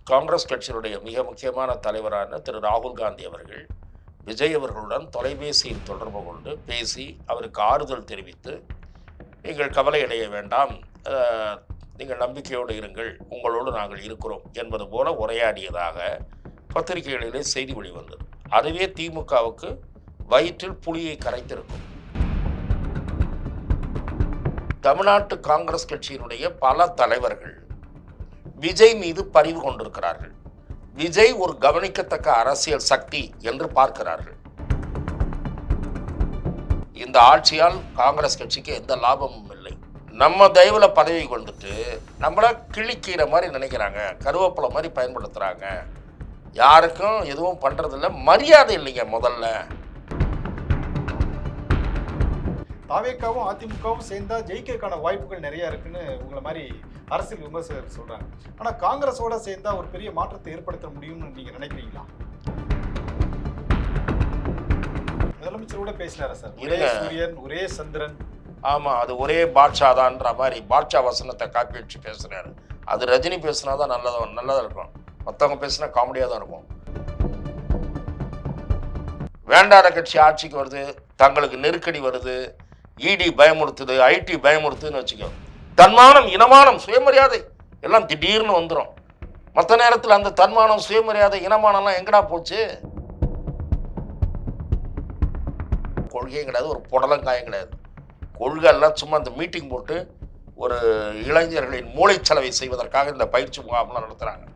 காங்கிரஸ் கட்சியினுடைய மிக முக்கியமான தலைவரான திரு ராகுல் காந்தி அவர்கள் விஜய் அவர்களுடன் தொலைபேசியில் தொடர்பு கொண்டு பேசி அவருக்கு ஆறுதல் தெரிவித்து, நீங்கள் கவலை அடைய வேண்டாம், நீங்கள் நம்பிக்கையோடு இருங்கள், உங்களோடு நாங்கள் இருக்கிறோம் என்பது போல உரையாடியதாக பத்திரிகைகளிலே செய்தி வெளிவந்தது. அதுவே திமுகவுக்கு வயிற்றில் புலியை கரைத்திருக்கும். தமிழ்நாட்டு காங்கிரஸ் கட்சியினுடைய பல தலைவர்கள் விஜய் மீது பரிவு கொண்டிருக்கிறார்கள். விஜய் ஒரு கவனிக்கத்தக்க அரசியல் சக்தி என்று பார்க்கிறார்கள். இந்த ஆட்சியால் காங்கிரஸ் கட்சிக்கு எந்த லாபமும் இல்லை. நம்ம தயவுல பதவி கொண்டுட்டு நம்மள கிழிக்கிற மாதிரி நினைக்கிறாங்க, கருவேப்பிலை மாதிரி பயன்படுத்துறாங்க, யாருக்கும் எதுவும் பண்றதில்லை, மரியாதை இல்லைங்க. முதல்ல தாவேக்காவும் அதிமுகவும் சேர்ந்தா ஜெயிக்கிறதுக்கான வாய்ப்புகள் நிறைய இருக்குன்னு உங்களை மாதிரி அரசியல் விமர்சகர் சொல்றாங்க. ஆனா காங்கிரஸோட சேர்ந்தா ஒரு பெரிய மாற்றத்தை ஏற்படுத்த முடியும்னு நீங்க நினைக்கிறீங்களா? முதலமைச்சர் கூட பேசினாரா சார்? ஒரே சூரியன் ஒரே சந்திரன். ஆமா, அது ஒரே பாட்ஷாதான்ற மாதிரி பாட்ஷா வசனத்தை காப்பி வச்சு பேசுறாரு. அது ரஜினி பேசினாதான் நல்லதா இருக்கும். மற்றவங்க பேசினா காமெடியா தான் இருக்கும். வேண்டாத கட்சி ஆட்சிக்கு வருது, தங்களுக்கு நெருக்கடி வருது, இடி பயமுறுத்துது, ஐடி பயமுறுத்துதுன்னு வச்சுக்கோ, தன்மானம், இனமானம், சுயமரியாதை எல்லாம் திடீர்னு வந்துடும். மற்ற நேரத்தில் அந்த தன்மானம், சுயமரியாதை, இனமானம்லாம் எங்கடா போச்சு? கொள்கையும் கிடையாது, ஒரு புடலங்காயம் கிடையாது. கொள்கை எல்லாம் சும்மா இந்த மீட்டிங் போட்டு ஒரு இளைஞர்களின் மூளைச்சலவை செய்வதற்காக இந்த பயிற்சி முகாம்லாம் நடத்துகிறாங்க.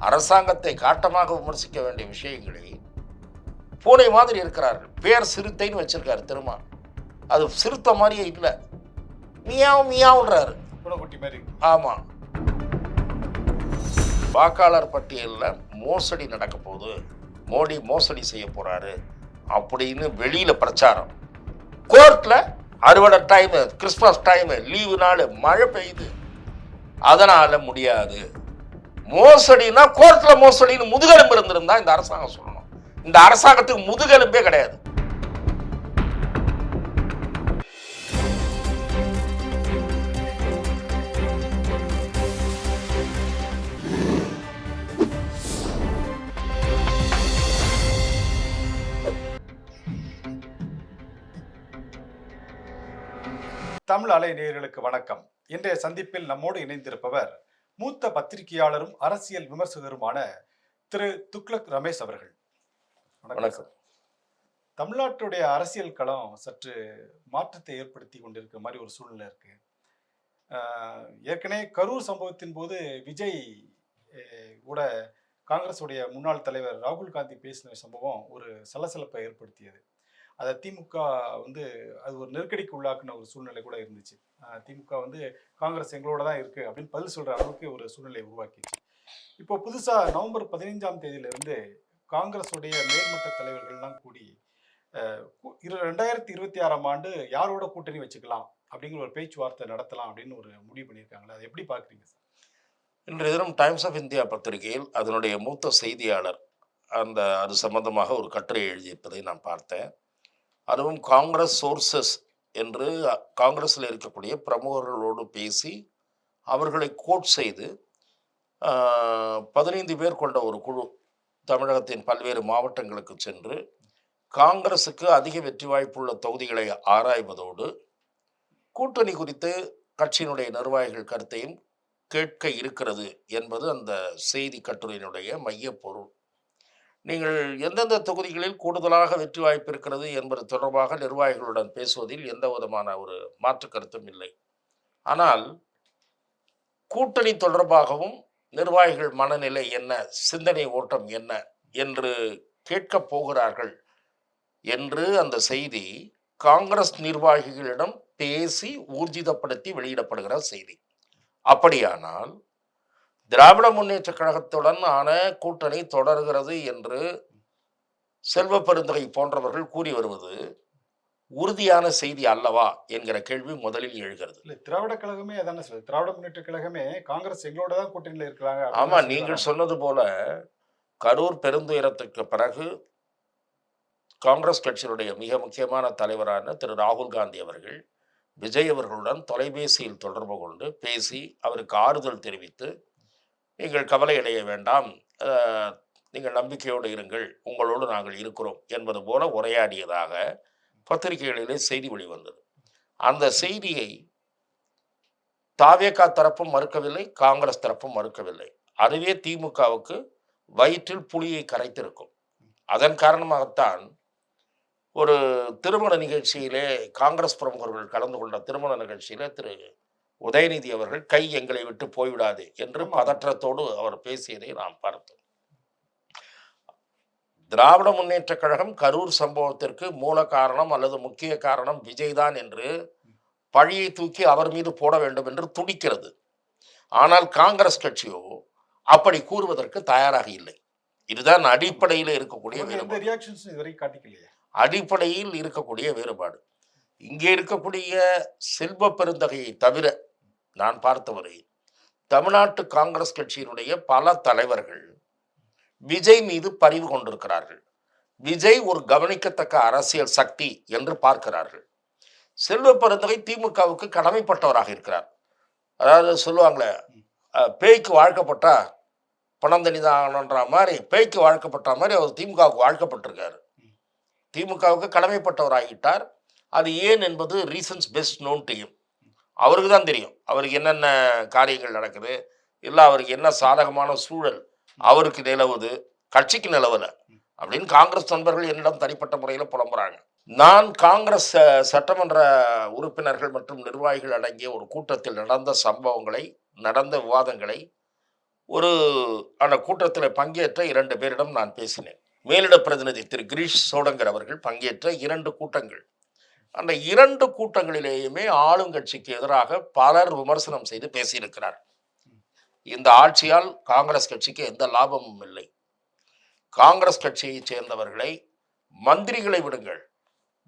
அரசாங்கத்தை காட்டமாக விமர்சிக்க வேண்டிய விஷயங்களை பூனை மாதிரி இருக்கிறார்கள். பேர் சிறுத்தைன்னு வச்சிருக்காரு திரும்ப. அது சிறுத்தை மாதிரியே இல்லை, மியாவும் மியாவுன்றாரு. ஆமா, வாக்காளர் பட்டியலில் மோசடி நடக்க போகுது, மோடி மோசடி செய்ய போறாரு அப்படின்னு வெளியில பிரச்சாரம். கோர்ட்ல அறுவடை டைம், கிறிஸ்துமஸ் டைம், லீவு நாள், மழை பெய்யுது, அதனால முடியாது. மோசடினா கோர்ட்ல மோசடின்னு முதுகெலும்பு இருந்திருந்தா இந்த அரசாங்கம் சொல்லணும். இந்த அரசாங்கத்துக்கு முதுகெலும்பே கிடையாது. தமிழ் அலை நேயர்களுக்கு வணக்கம். இன்றைய சந்திப்பில் நம்மோடு இணைந்திருப்பவர் மூத்த பத்திரிகையாளரும் அரசியல் விமர்சகருமான திரு துக்ளக் ரமேஷ் அவர்கள். வணக்கம். தமிழ்நாட்டுடைய அரசியல் களம் சற்று மாற்றத்தை ஏற்படுத்தி கொண்டிருக்கிற மாதிரி ஒரு சூழ்நிலை இருக்கு. ஏற்கனவே கரூர் சம்பவத்தின் போது விஜய் கூட காங்கிரஸுடைய முன்னாள் தலைவர் ராகுல் காந்தி பேசின சம்பவம் ஒரு சலசலப்பை ஏற்படுத்தியது. அதை திமுக அது ஒரு நெருக்கடிக்கு உள்ளாக்குன ஒரு சூழ்நிலை கூட இருந்துச்சு. திமுக காங்கிரஸ் எங்களோட தான் இருக்கு அப்படின்னு பதில் சொல்ற அளவுக்கு ஒரு சூழ்நிலை உருவாக்கிச்சு. இப்போ புதுசா நவம்பர் 15ஆம் தேதியிலிருந்து காங்கிரஸுடைய மேல்மட்ட தலைவர்கள்லாம் கூடி 2026ஆம் ஆண்டு யாரோட கூட்டணி வச்சுக்கலாம் அப்படிங்கிற ஒரு பேச்சுவார்த்தை நடத்தலாம் அப்படின்னு ஒரு முடிவு பண்ணியிருக்காங்களா? அதை எப்படி பார்க்குறீங்க சார்? இன்றைய தினம் டைம்ஸ் ஆஃப் இந்தியா பத்திரிகையில் அதனுடைய மூத்த செய்தியாளர் அது சம்பந்தமாக ஒரு கட்டுரை எழுதியிருப்பதை நான் பார்த்தேன். அதுவும் காங்கிரஸ் சோர்சஸ் என்று காங்கிரஸில் இருக்கக்கூடிய பிரமுகர்களோடு பேசி அவர்களை கோட் செய்து 15 பேர் கொண்ட ஒரு குழு தமிழகத்தின் பல்வேறு மாவட்டங்களுக்கு சென்று காங்கிரஸுக்கு அதிக வெற்றி வாய்ப்புள்ள தொகுதிகளை ஆராய்வதோடு கூட்டணி குறித்து கட்சியினுடைய நிர்வாகிகள் கருத்தையும் கேட்க இருக்கிறது என்பது அந்த செய்தி கட்டுரையினுடைய மைய பொருள். நீங்கள் எந்தெந்த தொகுதிகளில் கூடுதலாக வெற்றி வாய்ப்பு இருக்கிறது என்பது தொடர்பாக நிர்வாகிகளுடன் பேசுவதில் எந்த விதமான ஒரு மாற்று கருத்தும் இல்லை. ஆனால் கூட்டணி தொடர்பாகவும் நிர்வாகிகள் மனநிலை என்ன, சிந்தனை ஓட்டம் என்ன என்று கேட்கப் போகிறார்கள் என்று அந்த செய்தி காங்கிரஸ் நிர்வாகிகளிடம் பேசி ஊர்ஜிதப்படுத்தி வெளியிடப்படுகிற செய்தி. அப்படியானால் திராவிட முன்னேற்ற கழகத்துடன் ஆன கூட்டணி தொடர்கிறது என்று செல்வ பெருந்தகை போன்றவர்கள் கூறி வருவது உறுதியான செய்தி அல்லவா என்கிற கேள்வி முதலில் எழுகிறது. திராவிட கழகமே அதானே சொல்லுது. திராவிட முன்னேற்ற கழகமே காங்கிரஸ் எங்களோட தான் கூட்டணியில் இருக்கிறாங்க. ஆமா, நீங்கள் சொன்னது போல கரூர் பெருந்துயரத்துக்கு பிறகு காங்கிரஸ் கட்சியினுடைய மிக முக்கியமான தலைவரான திரு ராகுல் காந்தி அவர்கள் விஜய் அவர்களுடன் தொலைபேசியில் தொடர்பு கொண்டு பேசி அவருக்கு ஆறுதல் தெரிவித்து, நீங்கள் கவலை அடைய வேண்டாம், நீங்கள் நம்பிக்கையோடு இருங்கள், உங்களோடு நாங்கள் இருக்கிறோம் என்பது போல உரையாடியதாக பத்திரிகைகளிலே செய்தி வெளிவந்தது. அந்த செய்தியை தாவேகா தரப்பும் மறுக்கவில்லை, காங்கிரஸ் தரப்பும் மறுக்கவில்லை. அதுவே திமுகவுக்கு வயிற்றில் புலியை கரைத்திருக்கும். அதன் காரணமாகத்தான் ஒரு திருமண நிகழ்ச்சியிலே காங்கிரஸ் பிரமுகர்கள் கலந்து கொண்ட திருமண நிகழ்ச்சியிலே திரு உதயநிதி அவர்கள் கை எங்களை விட்டு போய்விடாது என்று பதற்றத்தோடு அவர் பேசியதை நாம் பார்த்தோம். திராவிட முன்னேற்ற கழகம் கரூர் சம்பவத்திற்கு மூல காரணம் அல்லது முக்கிய காரணம் விஜய் தான் என்று பழியை தூக்கி அவர் மீது போட வேண்டும் என்று துடிக்கிறது. ஆனால் காங்கிரஸ் கட்சியோ அப்படி கூறுவதற்கு தயாராக இல்லை. இதுதான் அடிப்படையில் இருக்கக்கூடிய வேறுபாடு. அடிப்படையில் இருக்கக்கூடிய வேறுபாடு. இங்கே இருக்கக்கூடிய செல்வ பெருந்தகையை தவிர நான் பார்த்தவரை தமிழ்நாட்டு காங்கிரஸ் கட்சியினுடைய பல தலைவர்கள் விஜய் மீது பரிவு கொண்டிருக்கிறார்கள். விஜய் ஒரு கவனிக்கத்தக்க அரசியல் சக்தி என்று பார்க்கிறார்கள். செல்வ பெருந்தகை திமுகவுக்கு கடமைப்பட்டவராக இருக்கிறார். அதாவது சொல்லுவாங்களே, பேய்க்கு வாழ்க்கப்பட்டா பணம் தனிதானன்ற மாதிரி பேய்க்கு வாழ்க்கப்பட்ட மாதிரி அவர் திமுகவுக்கு வாழ்க்கப்பட்டிருக்காரு. திமுகவுக்கு கடமைப்பட்டவராகிட்டார். அது ஏன் என்பது reasons best known to him. அவருக்கு தான் தெரியும் அவருக்கு என்னென்ன காரியங்கள் நடக்குது, இல்லை அவருக்கு என்ன சாதகமான சூழல் அவருக்கு நிலவுது, கட்சிக்கு நிலவல அப்படின்னு காங்கிரஸ் நண்பர்கள் என்னிடம் தனிப்பட்ட முறையில் புலம்புறாங்க. நான் காங்கிரஸ் சட்டமன்ற உறுப்பினர்கள் மற்றும் நிர்வாகிகள் அடங்கிய ஒரு கூட்டத்தில் நடந்த சம்பவங்களை, நடந்த விவாதங்களை அந்த கூட்டத்தில் பங்கேற்ற 2 பேரிடம் நான் பேசினேன். மேலிட பிரதிநிதி திரு கிரீஷ் சோடங்கர் அவர்கள் பங்கேற்ற 2 கூட்டங்கள். அந்த 2 கூட்டங்களிலேயுமே ஆளுங்கட்சிக்கு எதிராக பலர் விமர்சனம் செய்து பேசியிருக்கிறார். இந்த ஆட்சியால் காங்கிரஸ் கட்சிக்கு எந்த லாபமும் இல்லை, காங்கிரஸ் கட்சியை சேர்ந்தவர்களை மந்திரிகளை விடுங்கள்,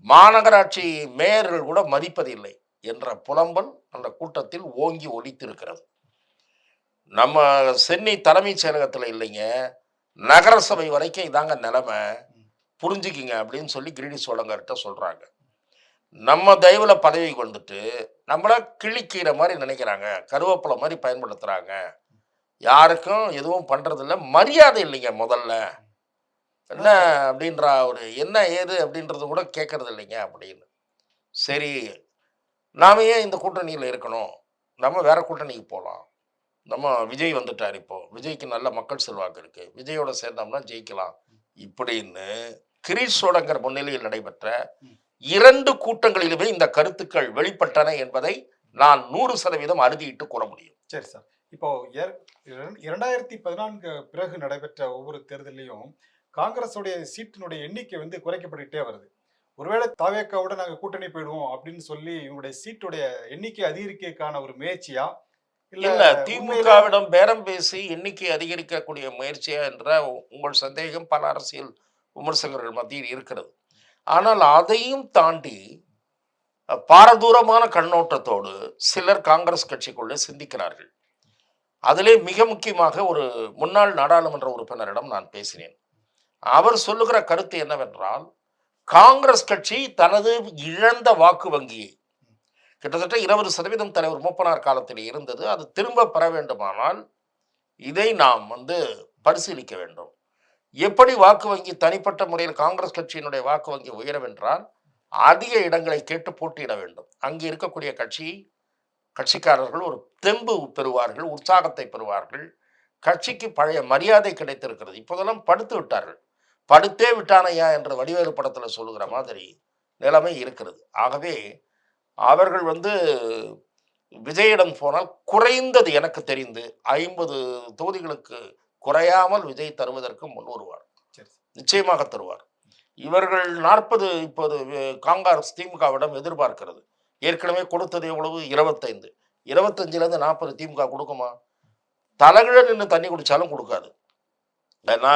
மாநகராட்சி மேயர்கள் கூட மதிப்பதில்லை என்ற புலம்பல் அந்த கூட்டத்தில் ஓங்கி ஒலித்திருக்கிறது. நம்ம சென்னை தலைமைச் செயலகத்தில் இல்லைங்க, நகரசபை வரைக்கும் இதாங்க நிலைமை, புரிஞ்சுக்கிங்க அப்படின்னு சொல்லி கிரீஷ் சோடங்கர்கிட்ட சொல்கிறாங்க. நம்ம தயவில் பதவி கொண்டுட்டு நம்மள கிழிக்கிற மாதிரி நினைக்கிறாங்க, கருவேப்பிலை மாதிரி பயன்படுத்துகிறாங்க, யாருக்கும் எதுவும் பண்ணுறதில்ல, மரியாதை இல்லைங்க முதல்ல என்ன அப்படின்ற ஒரு என்ன ஏது அப்படின்றது கூட கேட்கறது இல்லைங்க அப்படின்னு. சரி, நாம ஏன் இந்த கூட்டணியில் இருக்கணும், நம்ம வேற கூட்டணிக்கு போகலாம், நம்ம விஜய் வந்துட்டார், இப்போ விஜய்க்கு நல்ல மக்கள் செல்வாக்கு இருக்கு, விஜயோட சேர்ந்தோம்னா ஜெயிக்கலாம் இப்படின்னு கிரீஷ் சோடங்கர் முன்னிலையில் நடைபெற்ற 2 கூட்டங்களிலுமே இந்த கருத்துக்கள் வெளிப்பட்டன என்பதை நான் 100% அறுதியிட்டு கூற முடியும். சரி சார், இப்போ 2014 பிறகு நடைபெற்ற ஒவ்வொரு தேர்தலையும் காங்கிரஸுடைய சீட்டினுடைய எண்ணிக்கை குறைக்கப்பட்டுட்டே வருது. ஒருவேளை தாவேக்காவோட நாங்கள் கூட்டணி போயிடுவோம் அப்படின்னு சொல்லி இவங்களுடைய சீட்டுடைய எண்ணிக்கை அதிகரிக்கிறதுக்கான ஒரு முயற்சியா, இல்ல திமுகவிடம் பேரம் பேசி எண்ணிக்கை அதிகரிக்கக்கூடிய முயற்சியா என்ற உங்கள் சந்தேகம் பல அரசியல் விமர்சகர்கள் மத்தியில் இருக்கிறது. ஆனால் அதையும் தாண்டி பாரதூரமான கண்ணோட்டத்தோடு சிலர் காங்கிரஸ் கட்சிக்குள்ளே சிந்திக்கிறார்கள். அதிலே மிக முக்கியமாக ஒரு முன்னாள் நாடாளுமன்ற உறுப்பினரிடம் நான் பேசினேன். அவர் சொல்லுகிற கருத்து என்னவென்றால், காங்கிரஸ் கட்சி தனது இழந்த வாக்கு வங்கியை கிட்டத்தட்ட 20% தலைவர் மூப்பனார் காலத்தில் இருந்தது, அது திரும்ப பெற வேண்டுமானால் இதை நாம் பரிசீலிக்க வேண்டும். எப்படி வாக்கு வங்கி தனிப்பட்ட முறையில் காங்கிரஸ் கட்சியினுடைய வாக்கு வங்கி உயரவென்றால் அதிக இடங்களை கேட்டு போட்டியிட வேண்டும். அங்கே இருக்கக்கூடிய கட்சிக்காரர்கள் ஒரு தெம்பு பெறுவார்கள், உற்சாகத்தை பெறுவார்கள், கட்சிக்கு பழைய மரியாதை கிடைத்திருக்கிறது. இப்போதெல்லாம் படுத்து விட்டார்கள், படுத்தே விட்டானையா என்று வடிவேலு படத்தில் சொல்லுகிற மாதிரி நிலைமை இருக்கிறது. ஆகவே அவர்கள் விஜயிடம் போனால் குறைந்தது எனக்கு தெரிந்து 50 தொகுதிகளுக்கு குறையாமல் விஜய் தருவதற்கு முன் வருவார், நிச்சயமாக தருவார். இவர்கள் 40 இப்போது காங்கிரஸ் திமுகவிடம் எதிர்பார்க்கிறது. ஏற்கனவே கொடுத்தது எவ்வளவு? 25. 25லேருந்து 40 திமுக கொடுக்குமா? தலைகிழ நின்று தண்ணி குடித்தாலும் கொடுக்காது. ஏன்னா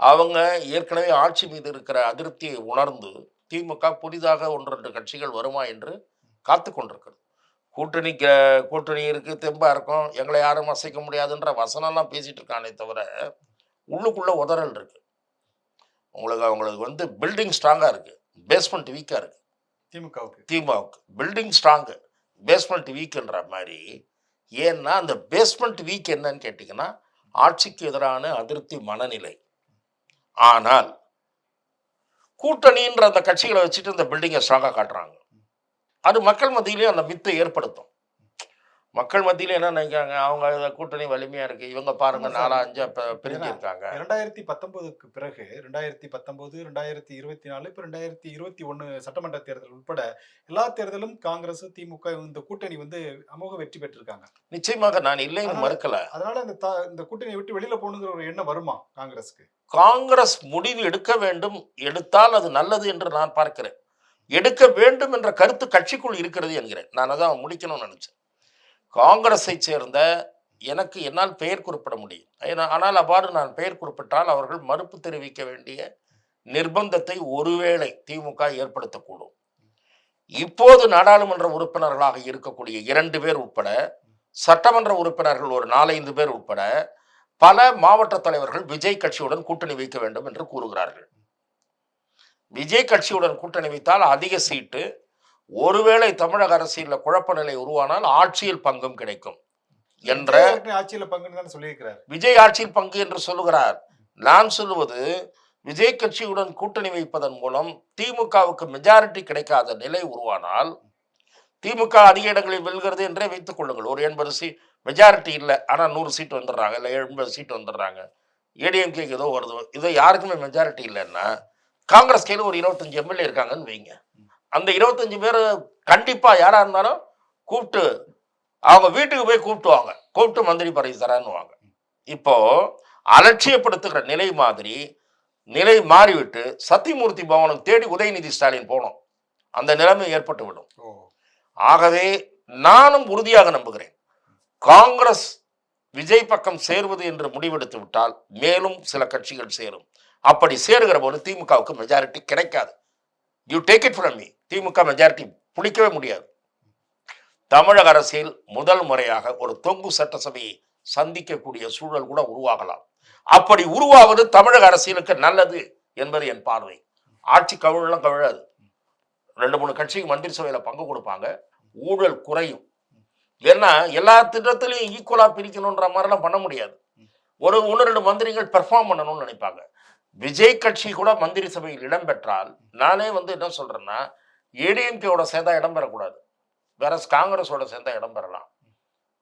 அவங்க ஏற்கனவே ஆட்சி மீது இருக்கிற அதிருப்தியை உணர்ந்து திமுக புதிதாக 1-2 கட்சிகள் வருமா என்று காத்து கொண்டிருக்கிறது. கூட்டணி இருக்கு, தெம்பா இருக்கும், எங்களை யாரும் அசைக்க முடியாதுன்ற வசனம்லாம் பேசிட்டு இருக்கானே தவிர உள்ளுக்குள்ள உதறல் இருக்கு. அவங்களுக்கு பில்டிங் ஸ்ட்ராங்கா இருக்கு, பேஸ்மெண்ட் வீக்கா இருக்கு. திமுகவுக்கு பில்டிங் ஸ்ட்ராங்கு, பேஸ்மெண்ட் வீக்ன்ற மாதிரி. ஏன்னா அந்த பேஸ்மெண்ட் வீக் என்னன்னு கேட்டிங்கன்னா ஆட்சிக்கு எதிரான அதிருப்தி மனநிலை. ஆனால் கூட்டணின்ற அந்த கட்சிகளை வச்சுட்டு இந்த பில்டிங்கை ஸ்ட்ராங்காக காட்டுறாங்க. அது மக்கள் மத்தியிலேயே அந்த மித்தை ஏற்படுத்தும். மக்கள் மத்தியில என்ன நினைக்கிறாங்க, அவங்க கூட்டணி வலிமையா இருக்கு, இவங்க பாருங்க ஆமா சார். 4 5 பிரிஞ்சு ஏன்னா இருக்காங்க. 2019க்கு பிறகு 2019, 2024, இப்ப 2021 சட்டமன்ற தேர்தல் உட்பட எல்லா தேர்தலும் காங்கிரஸ், திமுக இந்த கூட்டணி வந்து அமோக வெற்றி பெற்றிருக்காங்க. நிச்சயமாக நான் இல்லைன்னு அதனால மறுக்கல. அதனால இந்த கூட்டணியை விட்டு வெளியில போகணுங்கிற ஒரு எண்ணம் வருமா காங்கிரஸ்க்கு? காங்கிரஸ் முடிவு எடுக்க வேண்டும், எடுத்தால் அது நல்லது என்று நான் பார்க்கிறேன். எடுக்க வேண்டும் என்ற கருத்து கட்சிக்குள் இருக்கிறது என்கிறேன். நான் அதான் முடிக்கணும்னு நினைச்சேன். காங்கிரஸை சேர்ந்த எனக்கு என்னால் பெயர் குறிப்பிட முடியும். ஆனால் அவ்வாறு நான் பெயர் குறிப்பிட்டால் அவர்கள் மறுப்பு தெரிவிக்க வேண்டிய நிர்பந்தத்தை ஒருவேளை திமுக ஏற்படுத்தக்கூடும். இப்போது நாடாளுமன்ற உறுப்பினர்களாக இருக்கக்கூடிய 2 பேர் உட்பட, சட்டமன்ற உறுப்பினர்கள் ஒரு 4 5 பேர் உட்பட பல மாவட்ட தலைவர்கள் விஜய் கட்சியுடன் கூட்டணி வைக்க வேண்டும் என்று கூறுகிறார்கள். விஜய் கட்சியுடன் கூட்டணி வைத்தால் அதிக சீட்டு, ஒருவேளை தமிழக அரசியலில் குழப்ப நிலை உருவானால் ஆட்சியில் பங்கும் கிடைக்கும் என்ற ஆட்சியில பங்குன்னு சொல்லியிருக்கிறார். விஜய் ஆட்சியில் பங்கு என்று சொல்லுகிறார். நான் சொல்லுவது விஜய் கட்சியுடன் கூட்டணி வைப்பதன் மூலம் திமுகவுக்கு மெஜாரிட்டி கிடைக்காத நிலை உருவானால், திமுக அதிக இடங்களில் வெல்கிறது என்றே வைத்துக் கொள்ளுங்கள். ஒரு 80 சீட் மெஜாரிட்டி இல்லை, ஆனால் 100 சீட் வந்துடுறாங்க, இல்லை 80 சீட் வந்துடுறாங்க, ஏடிஎம்கேக்கு ஏதோ வருது, இதோ யாருக்குமே மெஜாரிட்டி இல்லைன்னா காங்கிரஸ் கையில் ஒரு 25 எம்எல்ஏ இருக்காங்கன்னு வைங்க. அந்த 25 பேர் கண்டிப்பா யாரா இருந்தாலும் கூப்பிட்டு அவங்க வீட்டுக்கு போய் கூப்பிட்டு மந்திரி பதவி தரான்னுவாங்க. இப்போ அலட்சியப்படுத்துகிற நிலை மாதிரி நிலை மாறிவிட்டு சத்தியமூர்த்தி பவனுக்கு தேடி உதயநிதி ஸ்டாலின் போனோம், அந்த நிலைமை ஏற்பட்டு விடும். ஆகவே நானும் உறுதியாக நம்புகிறேன், காங்கிரஸ் விஜய் பக்கம் சேர்வது என்று முடிவெடுத்து விட்டால் மேலும் சில கட்சிகள் சேரும். அப்படி சேருகிற போது திமுகவுக்கு மெஜாரிட்டி கிடைக்காது. You take it from me. DMK majority பிடிக்கவே முடியாது. தமிழக அரசியல் முதல் முறையாக ஒரு தொங்கு சட்டசபையை சந்திக்கக்கூடிய சூழல் கூட உருவாகலாம். அப்படி உருவாவது தமிழக அரசியலுக்கு நல்லது என்பது என் பார்வை. ஆட்சி கவிழெல்லாம் கவிழாது. 2 3 கட்சிக்கு மந்திரி சபையில் பங்கு கொடுப்பாங்க, ஊழல் குறையும். ஏன்னா எல்லா திட்டத்திலையும் ஈக்குவலா பிரிக்கணுன்ற மாதிரிலாம் பண்ண முடியாது. ஒரு 1 2 மந்திரிகள் பெர்ஃபார்ம் பண்ணணும்னு நினைப்பாங்க. விஜய் கட்சி கூட மந்திரி சபையில் இடம்பெற்றால், நானே என்ன சொல்றேன்னா, ஏடிஎம்கேவோட சேர்ந்தா இடம்பெறக்கூடாது, வேற காங்கிரஸோட சேர்ந்தா இடம்பெறலாம்.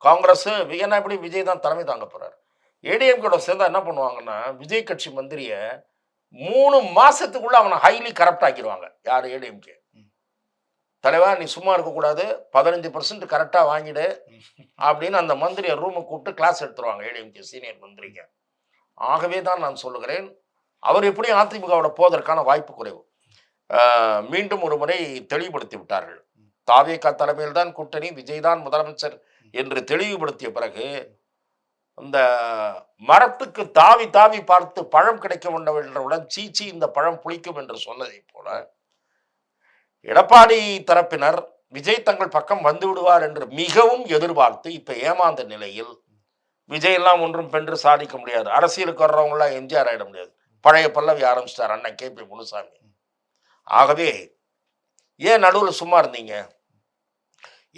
காங்கிரஸ் ஏன்னா எப்படி விஜய் தான் தலைமை தாங்க போறாரு. ஏடிஎம்கேவோட சேர்ந்தா என்ன பண்ணுவாங்கன்னா, விஜய் கட்சி மந்திரியை 3 மாசத்துக்குள்ள அவனை ஹைலி கரப்ட் ஆக்கிடுவாங்க. யார்? ஏடிஎம்கே தலைவா, நீ சும்மா இருக்கக்கூடாது, 15% கரெக்டா வாங்கிடு அப்படின்னு அந்த மந்திரியை ரூமுக்கு கூப்பிட்டு கிளாஸ் எடுத்துருவாங்க ஏடிஎம்கே சீனியர் மந்திரிங்க. ஆகவே தான் நான் சொல்லுகிறேன், அவர் எப்படியும் அதிமுகவோட போவதற்கான வாய்ப்பு குறைவு. மீண்டும் ஒரு முறை தெளிவுபடுத்தி விட்டார்கள். தாவேகா தலைமையில் தான் கூட்டணி, விஜய் தான் முதலமைச்சர் என்று தெளிவுபடுத்திய பிறகு, இந்த மரத்துக்கு தாவி தாவி பார்த்து பழம் கிடைக்க வேண்டவுடன் சீச்சி இந்த பழம் புளிக்கும் என்று சொன்னதை போல, எடப்பாடி தரப்பினர் விஜய் தங்கள் பக்கம் வந்து விடுவார் என்று மிகவும் எதிர்பார்த்து இப்ப ஏமாந்த நிலையில், விஜய் எல்லாம் ஒன்றும் பென்று சாதிக்க முடியாது, அரசியலுக்கு வர்றவங்க எல்லாம் எம்ஜிஆர் ஆயிட முடியாது, பழைய பல்லவி ஆரம்பிச்சிட்டார் அண்ணன் கே பி முனுசாமி. ஆகவே ஏன் நடுவில் சும்மா இருந்தீங்க?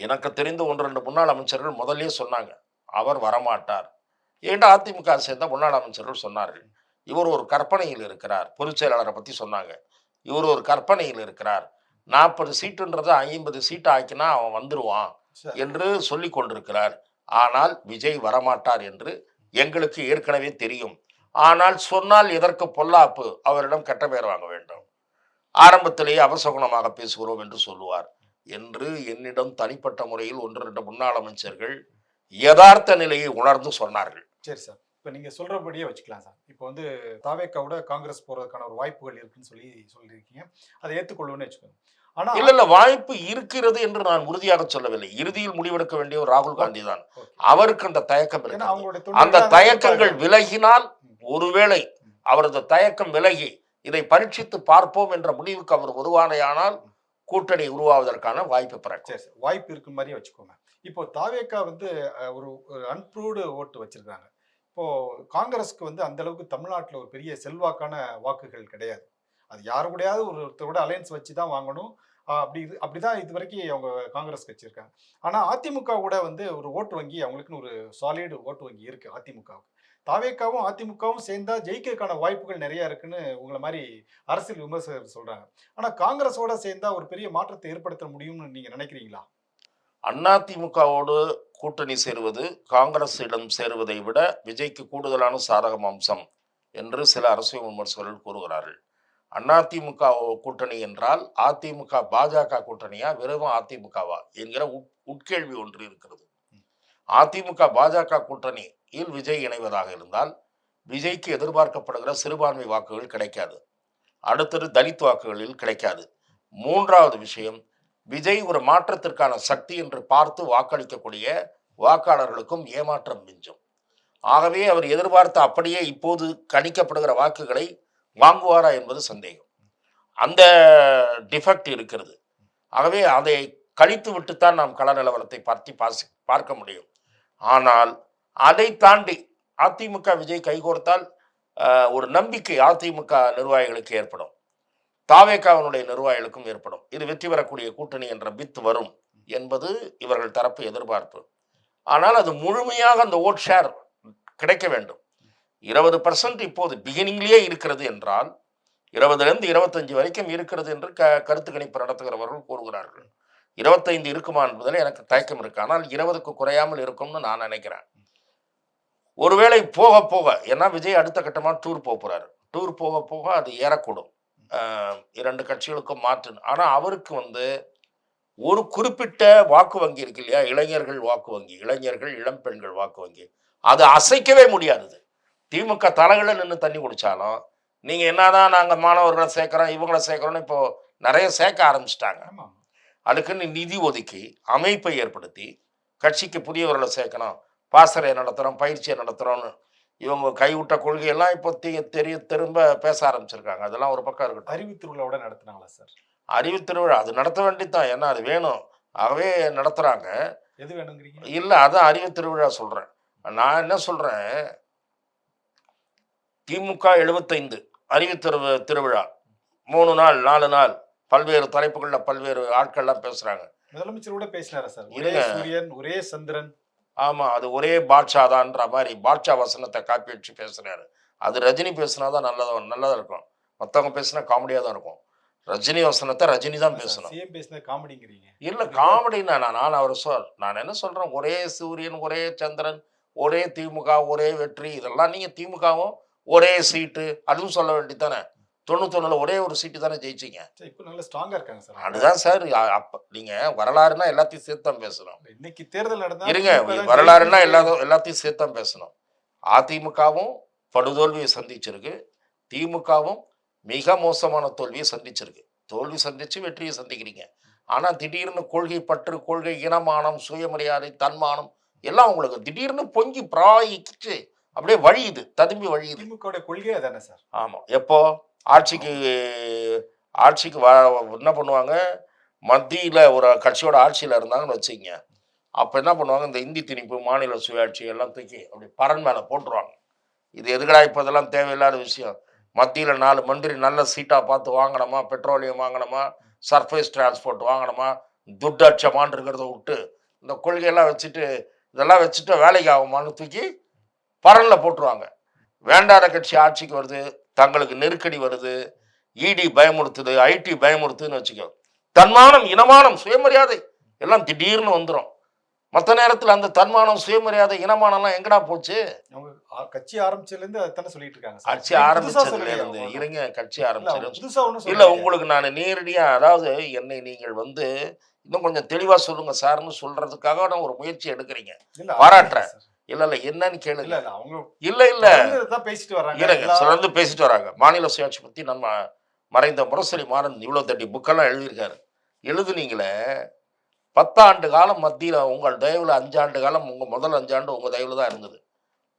எனக்கு தெரிந்த 1 2 முன்னாள் அமைச்சர்கள் முதலே சொன்னாங்க, அவர் வரமாட்டார். ஏன்டா அதிமுக சேர்ந்த முன்னாள் அமைச்சர்கள் சொன்னார்கள், இவர் ஒரு கற்பனையில் இருக்கிறார். பொதுச் செயலாளரை பத்தி சொன்னாங்க, இவர் ஒரு கற்பனையில் இருக்கிறார், 40 சீட்டுன்றதை 50 சீட்டு ஆக்கினா அவன் வந்துருவான் என்று சொல்லி கொண்டிருக்கிறார். ஆனால் விஜய் வரமாட்டார் என்று எங்களுக்கு ஏற்கனவே தெரியும். ஆனால் சொன்னால் எதற்கு பொல்லாப்பு, அவரிடம் கெட்ட பெயர் வாங்க வேண்டும், ஆரம்பத்திலேயே அபசகுணமாக பேசுகிறோம் என்று சொல்லுவார் என்று என்னிடம் தனிப்பட்ட முறையில் 1 2 முன்னாள் அமைச்சர்கள் யதார்த்த நிலையை உணர்ந்து சொன்னார்கள். சரி சார், இப்போ நீங்க சொல்றபடியே வச்சுக்கலாம் சார். இப்போ தாவேக்காவோட காங்கிரஸ் போறதுக்கான ஒரு வாய்ப்புகள் இருக்குன்னு சொல்லியிருக்கீங்க, அதை ஏற்றுக்கொள்ளுன்னு வச்சுக்கோங்க. ஆனா இல்ல வாய்ப்பு இருக்கிறது என்று நான் உறுதியாக சொல்லவில்லை. இறுதியில் முடிவெடுக்க வேண்டிய ராகுல் காந்தி தான். அவருக்கு அந்த தயக்கம் இருக்கு. அந்த தயக்கங்கள் விலகினால், ஒருவேளை அவரது தயக்கம் விலகி இதை பரீட்சித்து பார்ப்போம் என்ற முடிவுக்கு அவர் வருவானேயானால் கூட்டணி உருவாவதற்கான வாய்ப்பு பிறகு வாய்ப்பு இருக்கு மாதிரி வச்சுக்கோங்க. இப்போ தாவேக்கா ஒரு அன்ப்ரூவ்டு ஓட்டு வச்சிருக்காங்க. இப்போ காங்கிரஸ்க்கு அந்த அளவுக்கு தமிழ்நாட்டில் ஒரு பெரிய செல்வாக்கான வாக்குகள் கிடையாது. அது யாரு கூடயாவது ஒருத்தர் கூட அலையன்ஸ் வச்சு தான் வாங்கணும். அப்படிதான் இது வரைக்கும் அவங்க காங்கிரஸ் கட்சி இருக்காங்க. ஆனா அதிமுக கூட வந்து ஒரு ஓட்டு வங்கி அவங்களுக்குன்னு ஒரு சாலிட் ஓட்டு வங்கி இருக்கு அதிமுகவுக்கு. தாவேகாவும் அதிமுகவும் சேர்ந்தா ஜெயிக்கிறதுக்கான வாய்ப்புகள் நிறைய இருக்குன்னு உங்கள மாரி அரசியல் விமர்சகர் சொல்றாங்க. ஆனா காங்கிரஸோட சேர்ந்தா ஒரு பெரிய மாற்றத்தை ஏற்படுத்த முடியும்னு நீங்க நினைக்கிறீங்களா? அதிமுகவோடு கூட்டணி சேருவது காங்கிரஸிடம் சேருவதை விட விஜய்க்கு கூடுதலான சாதகம் அம்சம் என்று சில அரசியல் விமர்சகர்கள் கூறுகிறார்கள். அதிமுக கூட்டணி என்றால் அதிமுக பாஜக கூட்டணியா வெறும் அதிமுகவா என்கிற உட்கேள்வி ஒன்று இருக்கிறது. அதிமுக பாஜக கூட்டணியில் விஜய் இணைவதாக இருந்தால் விஜய்க்கு எதிர்பார்க்கப்படுகிற சிறுபான்மை வாக்குகள் கிடைக்காது. அடுத்தது தலித் வாக்குகளில் கிடைக்காது. மூன்றாவது விஷயம், விஜய் ஒரு மாற்றத்திற்கான சக்தி என்று பார்த்து வாக்களிக்கக்கூடிய வாக்காளர்களுக்கும் ஏமாற்றம் மிஞ்சும். ஆகவே அவர் எதிர்பார்த்த அப்படியே இப்போது கணிக்கப்படுகிற வாக்குகளை வாங்குவாரா என்பது சந்தேகம். அந்த டிஃபெக்ட் இருக்கிறது. ஆகவே அதை கழித்து விட்டுத்தான் நாம் கள நிலவரத்தை பார்க்க முடியும். ஆனால் அதை தாண்டி அதிமுக விஜய் கைகோர்த்தால் ஒரு நம்பிக்கை அதிமுக நிர்வாகிகளுக்கு ஏற்படும், தாவேகாவினுடைய நிர்வாகிகளுக்கும் ஏற்படும். இது வெற்றி பெறக்கூடிய கூட்டணி என்ற பித் வரும் என்பது இவர்கள் தரப்பு எதிர்பார்ப்பு. ஆனால் அது முழுமையாக அந்த ஓட் ஷேர் கிடைக்க வேண்டும். 20% இப்போது பிகினிங்லேயே இருக்கிறது என்றால் 20லிருந்து 25 வரைக்கும் இருக்கிறது என்று கருத்து கணிப்பு நடத்துகிறவர்கள் கூறுகிறார்கள். 25 இருக்குமா என்பதில் எனக்கு தயக்கம் இருக்கு. ஆனால் 20க்கு குறையாமல் இருக்கும்னு நான் நினைக்கிறேன். ஒருவேளை போக போக, ஏன்னா விஜய் அடுத்த கட்டமாக டூர் போகிறாரு. டூர் போக போக அது ஏறக்கூடும். 2 கட்சிகளுக்கும் மாற்று. ஆனால் அவருக்கு வந்து ஒரு குறிப்பிட்ட வாக்கு வங்கி இருக்கு இல்லையா, இளைஞர்கள் வாக்கு வங்கி, இளைஞர்கள் இளம் பெண்கள் வாக்கு வங்கி, அது அசைக்கவே முடியாதது. திமுக தலைகளை நின்று தண்ணி குடிச்சாலும் நீங்க என்னதான் நாங்க மாணவர்களை சேர்க்கிறோம் இவங்களை சேர்க்கிறோம்னு இப்போ நிறைய சேர்க்க ஆரம்பிச்சிட்டாங்க. அதுக்குன்னு நிதி ஒதுக்கி அமைப்பை ஏற்படுத்தி கட்சிக்கு புதியவர்களை சேர்க்கணும், பாசறையை நடத்துகிறோம், பயிற்சியை நடத்துகிறோன்னு இவங்க கைவிட்ட கொள்கையெல்லாம் இப்போ திரும்ப பேச ஆரம்பிச்சிருக்காங்க. அதெல்லாம் ஒரு பக்கம் இருக்கட்டும். அறிவு திருவிழாவோட நடத்துனாங்களா சார்? அறிவு திருவிழா அது நடத்த வேண்டியதுதான், ஏன்னா அது வேணும். ஆகவே நடத்துகிறாங்க. எது வேணுங்கிறீங்க? இல்லை, அதான் அறிவு திருவிழா சொல்கிறேன். நான் என்ன சொல்கிறேன், திமுக 75 அறிவு திருவிழா 3 நாள் 4 நாள் பல்வேறு தலைப்புகளில் பல்வேறு ஆட்கள்லாம் பேசுகிறாங்க. முதலமைச்சர் கூட பேசினாரா சார்? ஒரே சூரியன் ஒரே சந்திரன். ஆமாம், அது ஒரே பாட்ஷாதான்ற மாதிரி பாட்ஷா வசனத்தை காப்பி வச்சு பேசுகிறாரு. அது ரஜினி பேசுனாதான் நல்லதாக இருக்கும். மற்றவங்க பேசுனா காமெடியாக தான் இருக்கும். ரஜினி வசனத்தை ரஜினி தான் பேசணும். சிஎம் பேசின காமெடிங்கிறீங்க? இல்லை, காமெடினா நான் என்ன சொல்கிறேன், ஒரே சூரியன் ஒரே சந்திரன் ஒரே திமுக ஒரே வெற்றி, இதெல்லாம் நீங்கள் திமுகவும் ஒரே சீட்டு அதுவும் சொல்ல வேண்டியதானே. 91ல் ஒரே ஒரு சீட்டு தானே ஜெயிச்சிங்க. இப்போ நல்ல ஸ்ட்ராங்கா இருக்காங்க சார். அதுதான் சார். அப்போ நீங்கள் வரலாறுனா எல்லாத்தையும் சேர்த்து தான் பேசணும். இன்னைக்கு தேர்தல் நடந்தா இருங்க, வரலாறுனா எல்லாத்தையும் சேர்த்து தான் பேசணும். அதிமுகவும் படுதோல்வியை சந்திச்சிருக்கு, திமுகவும் மிக மோசமான தோல்வியை சந்திச்சிருக்கு. தோல்வி சந்திச்சு வெற்றியை சந்திக்கிறீங்க. ஆனால் திடீர்னு கொள்கை பற்று, கொள்கை இனமானம், சுயமரியாதை, தன்மானம் எல்லாம் உங்களுக்கு திடீர்னு பொங்கி பிராயிச்சு அப்படியே வழியுது, ததும்பி வழியுது. திமுக கொள்கை அதானே சார்? ஆமாம். எப்போ ஆட்சிக்கு என்ன பண்ணுவாங்க, மத்தியில் ஒரு கட்சியோட ஆட்சியில் இருந்தாங்கன்னு வச்சுக்கங்க, அப்போ என்ன பண்ணுவாங்க, இந்த இந்தி திணிப்பு, மாநில சுயாட்சி எல்லாம் தூக்கி அப்படி பரன் மேலே போட்டுருவாங்க. இது எதுக்கடா இப்போ இதெல்லாம் தேவையில்லாத விஷயம். மத்தியில் 4 மந்திரி நல்ல சீட்டாக பார்த்து வாங்கணுமா, பெட்ரோலியம் வாங்கணுமா, சர்ஃபேஸ் டிரான்ஸ்போர்ட் வாங்கணுமா, துட்டு அச்சமான்னு இருக்கிறத விட்டு இந்த கொள்கையெல்லாம் வச்சுட்டு இதெல்லாம் வச்சுட்டு வேலைக்கு ஆகுமான்னு தூக்கி பரனில் போட்டுருவாங்க. வேண்டாத கட்சி ஆட்சிக்கு வருது, தங்களுக்கு நெருக்கடி வருது, இடி பயமுறுத்துது, ஐடி பயமுறுத்துதுன்னு வச்சுக்கோ, தன்மானம், இனமானம், சுயமரியாதை எல்லாம் திடீர்னு வந்துடும். மற்ற நேரத்தில் அந்த தன்மானம், சுயமரியாதை, இனமானம்லாம் எங்கடா போச்சு? கட்சி ஆரம்பிச்சதுலேருந்து அதானே சொல்லிட்டு இருக்காங்க. கட்சி ஆரம்பிச்சதுலேருந்து இருங்க, கட்சி ஆரம்பிச்சது இல்லை. உங்களுக்கு நான் நேரடியாக, அதாவது என்னை நீங்கள் வந்து இன்னும் கொஞ்சம் தெளிவாக சொல்லுங்க சார்னு சொல்றதுக்காக நான் ஒரு முயற்சி எடுக்கிறீங்க, பாராட்டுறேன். இல்ல என்னன்னு கேளுங்க. இல்ல பேசிட்டு வராங்க, தொடர்ந்து பேசிட்டு வராங்க. மாநில சுயாட்சி பத்தி நம்ம மறைந்த முரசொலி மாறன் இவ்வளவு தட்டி புக்கெல்லாம் எழுதியிருக்காரு. எழுதுனீங்களே, 10 ஆண்டு காலம் மத்தியில் உங்கள் தயவுல 5 ஆண்டு காலம், உங்க முதல் 5 ஆண்டு உங்க தயவுல தான் இருந்தது.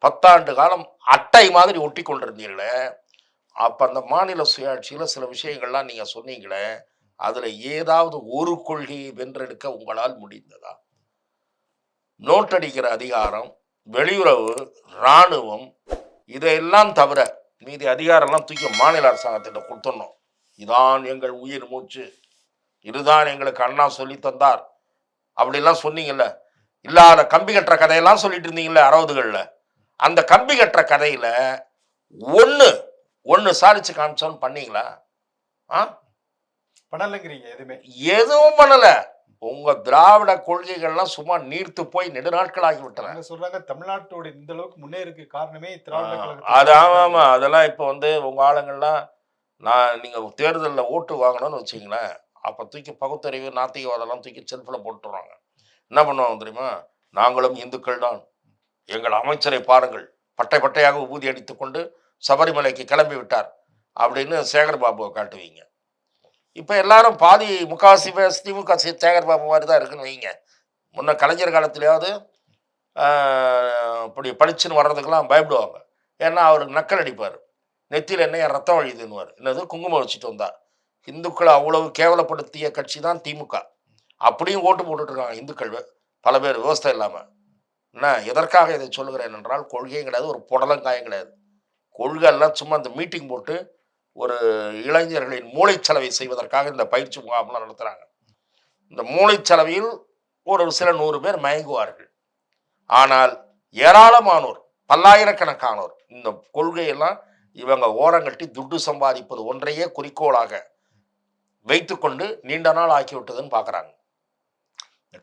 10 ஆண்டு காலம் அட்டை மாதிரி ஒட்டி கொண்டிருந்தீங்களே, அப்ப அந்த மாநில சுயாட்சியில சில விஷயங்கள்லாம் நீங்க சொன்னீங்களே, அதுல ஏதாவது ஒரு கொள்கையை வென்றெடுக்க உங்களால் முடிந்ததா? நோட்டடிக்கிற அதிகாரம், வெளியுறவு, இராணுவம், இதையெல்லாம் தவிர மீதி அதிகாரம்லாம் தூக்கி மாநில அரசாங்கத்திட்ட கொடுத்துடணும். இதான் எங்கள் உயிர் மூச்சு, இதுதான் எங்களுக்கு அண்ணா சொல்லி தந்தார் அப்படிலாம் சொன்னீங்கல்ல. இல்லாத கம்பி கட்டுற கதையெல்லாம் சொல்லிட்டு இருந்தீங்கல்ல 60கள்ல. அந்த கம்பி கட்டுற கதையில ஒண்ணு ஒண்ணு சாதிச்சு காமிச்சோன்னு பண்ணீங்களா? ஆ? பண்ணலைங்கிறீங்க எதுவுமே. எதுவும் பண்ணல. உங்க திராவிட கொள்கைகள்லாம் சும்மா நீர்த்து போய் நெடுநாட்கள் ஆகிவிட்டன. அவங்க சொல்றாங்க தமிழ்நாட்டோட இந்த அளவுக்கு முன்னேறதுக்கு காரணமே திராவிட அது கழகத்தோட ஆமாமா. அதெல்லாம் இப்ப வந்து உங்க ஆளுங்கள்லாம் நீங்க தேர்தல்ல ஓட்டு வாங்கணும்னு வச்சுக்கங்களேன், அப்ப தூக்கி பகுத்தறிவு, நாத்திகவாதம்லாம் தூக்கி செல்ஃப்ல போட்டுருவாங்க. என்ன பண்ணுவாங்க தெரியுமா? நாங்களும் இந்துக்கள் தான். எங்கள் அமைச்சரை பாருங்கள். பட்டை பட்டையாக ஊதி அடித்துக்கொண்டு சபரிமலைக்கு கிளம்பி விட்டார். அப்படின்னு சேகர் பாபுவை காட்டுவீங்க. இப்ப எல்லாரும் பாதி முக்காவாசி பேர் திமுக சேகர் பாபு மாதிரி தான் இருக்குன்னு வைங்க. முன்ன கலைஞர் காலத்திலேயாவது இப்படி பளிச்சுன்னு வர்றதுக்கெல்லாம் பயப்படுவாங்க. ஏன்னா அவருக்கு நக்கல் அடிப்பார். நெத்தியில் என்ன ரத்தம் வழியுதுன்னுவார். என்னது குங்குமம் வச்சுட்டு வந்தா. இந்துக்களை அவ்வளவு கேவலப்படுத்திய கட்சி தான் திமுக. அப்படியும் ஓட்டு போட்டுட்டு இருக்காங்க இந்துக்கள் பல பேர் விவசாயம் இல்லாமல். என்ன எதற்காக இதை சொல்லுகிறேன் என்றால் கொள்கையும் கிடையாது, ஒரு புடலங்காயம் கிடையாது. கொள்கை எல்லாம் சும்மா இந்த மீட்டிங் போட்டு ஒரு இளைஞர்களின் மூளைச்சலவை செய்வதற்காக இந்த பயிற்சி முகாம்லாம் நடத்துகிறாங்க. இந்த மூளைச்சலவையில் ஒரு சில 100 பேர் மயங்குவார்கள். ஆனால் ஏராளமானோர், பல்லாயிரக்கணக்கானோர் இந்த கொள்கையெல்லாம் இவங்க ஓரங்கட்டி துட்டு சம்பாதிப்பது ஒன்றையே குறிக்கோளாக வைத்துக்கொண்டு நீண்ட நாள் ஆக்கிவிட்டதுன்னு பார்க்குறாங்க.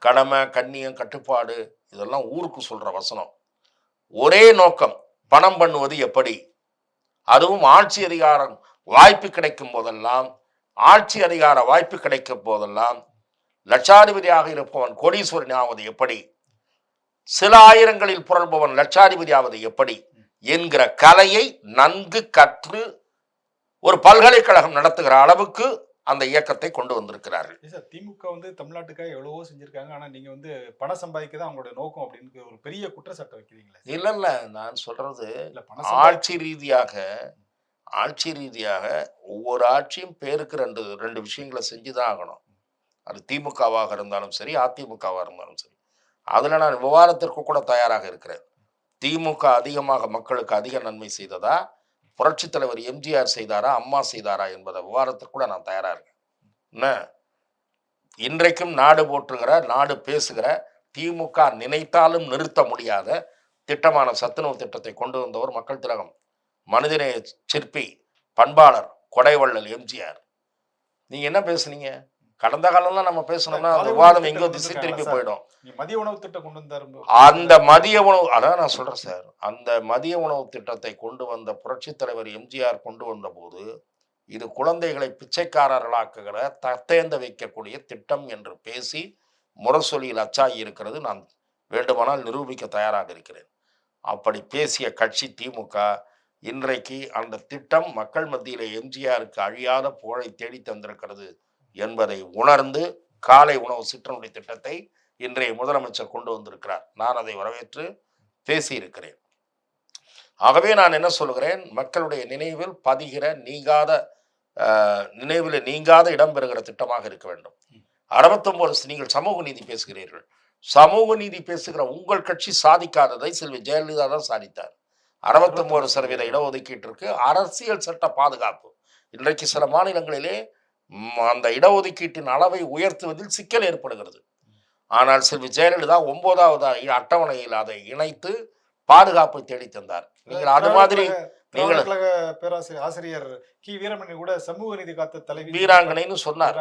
கடமை, கண்ணியம், கட்டுப்பாடு இதெல்லாம் ஊருக்கு சொல்ற வசனம். ஒரே நோக்கம், பணம் பண்ணுவது எப்படி? அதுவும் ஆட்சி அதிகாரம் வாய்ப்பு கிடைக்கும் போதெல்லாம், ஆட்சி அதிகார வாய்ப்பு கிடைக்கும் போதெல்லாம் லட்சாதிபதியாக இருப்பவன் கோடீஸ்வரன் ஆவது எப்படி? சில ஆயிரங்களில் புரள்பவன் லட்சாதிபதி ஆவது எப்படி என்கிற கலையை நன்கு கற்று ஒரு பல்கலைக்கழகம் நடத்துகிற அளவுக்கு அந்த இயக்கத்தை கொண்டு வந்திருக்கிறார்கள். திமுக வந்து தமிழ்நாட்டுக்காக எவ்வளவோ செஞ்சிருக்காங்க. ஆனா நீங்க வந்து பணம் சம்பாதிக்க தான் அவங்களோட நோக்கம் அப்படின்னு ஒரு பெரிய குற்றச்சாட்டை வைக்கிறீங்களே. இல்ல நான் சொல்றது இல்ல பணம் ஆட்சி ரீதியாக ஒவ்வொரு ஆட்சியும் பேருக்கு ரெண்டு விஷயங்களை செஞ்சுதான் ஆகணும். அது திமுகவாக இருந்தாலும் சரி, அதிமுகவாக இருந்தாலும் சரி. அதுல நான் விவாதத்திற்கு கூட தயாராக இருக்கிறேன். திமுக அதிகமாக மக்களுக்கு அதிக நன்மை செய்ததா, புரட்சித் தலைவர் எம்ஜிஆர் செய்தாரா, அம்மா செய்தாரா என்பதை விவாதத்திற்கு கூட நான் தயாரா இருக்கேன். என்ன இன்றைக்கும் நாடு போற்றுகிற, நாடு பேசுகிற, திமுக நினைத்தாலும் நிறுத்த முடியாத திட்டமான சத்துணவு திட்டத்தை கொண்டு வந்தவர் மக்கள் திலகம், மனிதநேய சிற்பி, பண்பாளர், கொடைவள்ளல் எம்ஜிஆர். நீங்க என்ன பேசுனீங்க? கடந்த காலம்லாம் நம்ம பேசணும்னா விவாதம் எங்கோ திசை திரும்பி போயிடும். மதிய உணவு திட்டம் கொண்டு வந்தாரு. அந்த மதிய உணவு, அதான் நான் சொல்றேன் சார், அந்த மதிய உணவு திட்டத்தை கொண்டு வந்த புரட்சித் தலைவர் எம்ஜிஆர் கொண்டு வந்த போது இது குழந்தைகளை பிச்சைக்காரர்களாக்குகிற, தத்தேந்த வைக்கக்கூடிய திட்டம் என்று பேசி முரசொலியில் அச்சாகி இருக்கிறது. நான் வேண்டுமானால் நிரூபிக்க தயாராக இருக்கிறேன். அப்படி பேசிய கட்சி திமுக. இன்றைக்கு அந்த திட்டம் மக்கள் மத்தியிலே எம்ஜிஆருக்கு அழியாத புகழை தேடி தந்திருக்கிறது என்பதை உணர்ந்து காலை உணவு சிற்றுண்டி திட்டத்தை இன்றைய முதலமைச்சர் கொண்டு வந்திருக்கிறார். நான் அதை வரவேற்று பேசியிருக்கிறேன். ஆகவே நான் என்ன சொல்கிறேன், மக்களுடைய நினைவில் பதிகிற, நினைவில் நீங்காத இடம்பெறுகிற திட்டமாக இருக்க வேண்டும். 69 நீங்கள் சமூக நீதி பேசுகிறீர்கள். சமூக நீதி பேசுகிற உங்கள் கட்சி சாதிக்காததை செல்வி ஜெயலலிதா தான் சாதித்தார். 69% இடஒதுக்கீட்டிற்கு அரசியல் சட்ட பாதுகாப்பு. இன்றைக்கு சில மாநிலங்களிலே அந்த இடஒதுக்கீட்டின் அளவை உயர்த்துவதில் சிக்கல் ஏற்படுகிறது. ஆனால் செல்வி ஜெயலலிதா 9வது அட்டவணையில் அதை இணைத்து பாதுகாப்பை தேடி தந்தார். நீங்கள் அது மாதிரி பேராசிரியர் ஆசிரியர் கி வீரமணி கூட சமூக நீதி காத்த தலைவி வீராங்கனைன்னு சொன்னார்.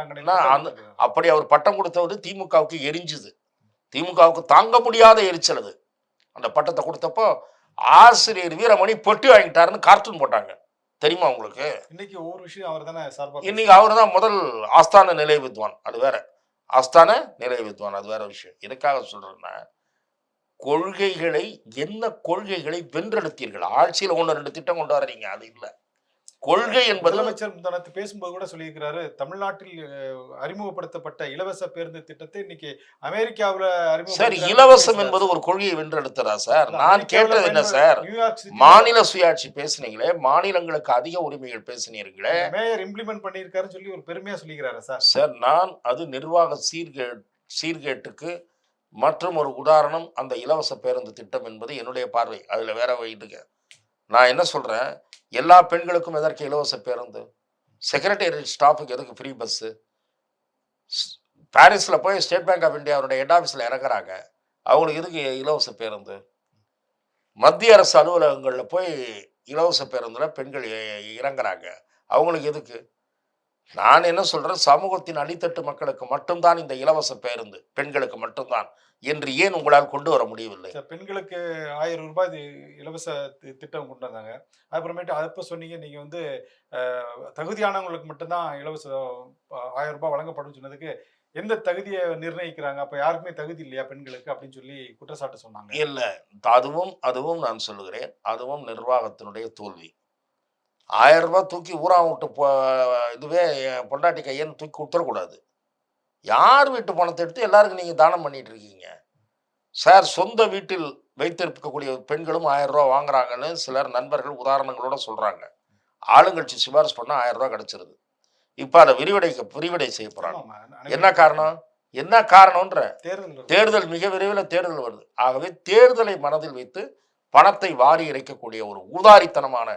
அப்படி அவர் பட்டம் கொடுத்தது திமுகவுக்கு எரிஞ்சுது. திமுகவுக்கு தாங்க முடியாத எரிச்சல் அது. அந்த பட்டத்தை கொடுத்தப்போ ஆசிரியர் வீரமணி பொட்டி வாங்கிட்டாருன்னு கார்ட்டூன் போட்டாங்க. தெரியுமா உங்களுக்கு? இன்னைக்கு ஒவ்வொரு விஷயம் அவர் தானே சார்பா. இன்னைக்கு அவர் தான் முதல் ஆஸ்தான நிலை வித்வான். அது வேற. ஆஸ்தான நிலை வித்வான் அது வேற விஷயம். எதுக்காக சொல்றேன்னா, கொள்கைகளை என்ன கொள்கைகளை வென்றெடுத்தீர்கள்? ஆட்சியில் 1-2 திட்டம் கொண்டு வரீங்க, அது இல்லை. கொள்கை என்பது முதலமைச்சர் பேசும்போது கூட சொல்லியிருக்கிறாரு, தமிழ்நாட்டில் அறிமுகப்படுத்தப்பட்ட இலவச பேருந்து திட்டத்தை இன்னைக்கு அமெரிக்காவில் சரி, இலவசம் என்பது ஒரு கொள்கையை வென்றெடுத்ததா சார்? நான் கேட்டது என்ன சார், மாநில சுயாட்சி பேசுனீங்களே, மாநிலங்களுக்கு அதிக உரிமைகள் பேசினீர்களே, மேயர் இம்ப்ளிமெண்ட் பண்ணியிருக்காருன்னு சொல்லி ஒரு பெருமையா சொல்லிக்கிறாரு சார். சார் நான் அது நிர்வாக சீர்கேட்டுக்கு மற்றும் ஒரு உதாரணம் அந்த இலவச பேருந்து திட்டம் என்பது என்னுடைய பார்வை. அதுல வேற வைடுங்க. நான் என்ன சொல்றேன், எல்லா பெண்களுக்கும் எதற்கு இலவச பேருந்து? செக்ரட்டேரியட் ஸ்டாஃபுக்கு எதுக்கு ஃப்ரீ பஸ்ஸு? பாரிஸில் போய் ஸ்டேட் பேங்க் ஆஃப் இந்தியாவுடைய ஹெட் ஆஃபீஸில் இறங்குறாங்க. அவங்களுக்கு எதுக்கு இலவச பேருந்து? மத்திய அரசு அலுவலகங்களில் போய் இலவச பேருந்தில் பெண்கள் இறங்குறாங்க. அவங்களுக்கு எதுக்கு? நான் என்ன சொல்றேன், சமூகத்தின் அடித்தட்டு மக்களுக்கு மட்டும்தான் இந்த இலவச பேருந்து, பெண்களுக்கு மட்டும்தான் என்று ஏன் உங்களால் கொண்டு வர முடியவில்லை? பெண்களுக்கு ரூ. 1000 இலவச திட்டம் கொண்டு வந்தாங்க. அப்புறமேட்டு அப்ப சொன்னீங்க நீங்க வந்து தகுதியானவங்களுக்கு மட்டும் தான் இலவச ரூ. 1000 வழங்கப்படும்னு சொன்னதுக்கு, எந்த தகுதிய நிர்ணயிக்கிறாங்க? அப்ப யாருக்குமே தகுதி இல்லையா பெண்களுக்கு அப்படின்னு சொல்லி குற்றச்சாட்டு சொன்னாங்க. இல்ல. அதுவும் அதுவும் நான் சொல்லுகிறேன். அதுவும் நிர்வாகத்தினுடைய தோல்வி. ரூ. 1000 தூக்கி ஊரா விட்டு இதுவே என் பொண்டாட்டி கையன்னு தூக்கி குடுத்துறக்கூடாது. யார் வீட்டு பணத்த எடுத்து எல்லாருக்கும் நீங்க தானம் பண்ணிட்டு இருக்கீங்க? சார், சொந்த வீட்டில் வைத்திருக்கக்கூடிய பெண்களும் ரூ. 1000 வாங்குறாங்கன்னு சிலர் நண்பர்கள் உதாரணங்களோட சொல்றாங்க. ஆளுங்கட்சி சிபாரிசு பண்ணா ரூ. 1000 கிடைச்சிருது. இப்ப அத விரிவடை செய்ய போறாங்க. ஆமாமா. என்ன காரணம்? என்ன காரணம்ன்ற தேர்தல் தேர்தல் மிக விரைவில் தேர்தல் வருது. ஆகவே தேர்தலை மனதில் வைத்து பணத்தை வாரி இறைக்கக்கூடிய ஒரு ஊதாரித்தனமான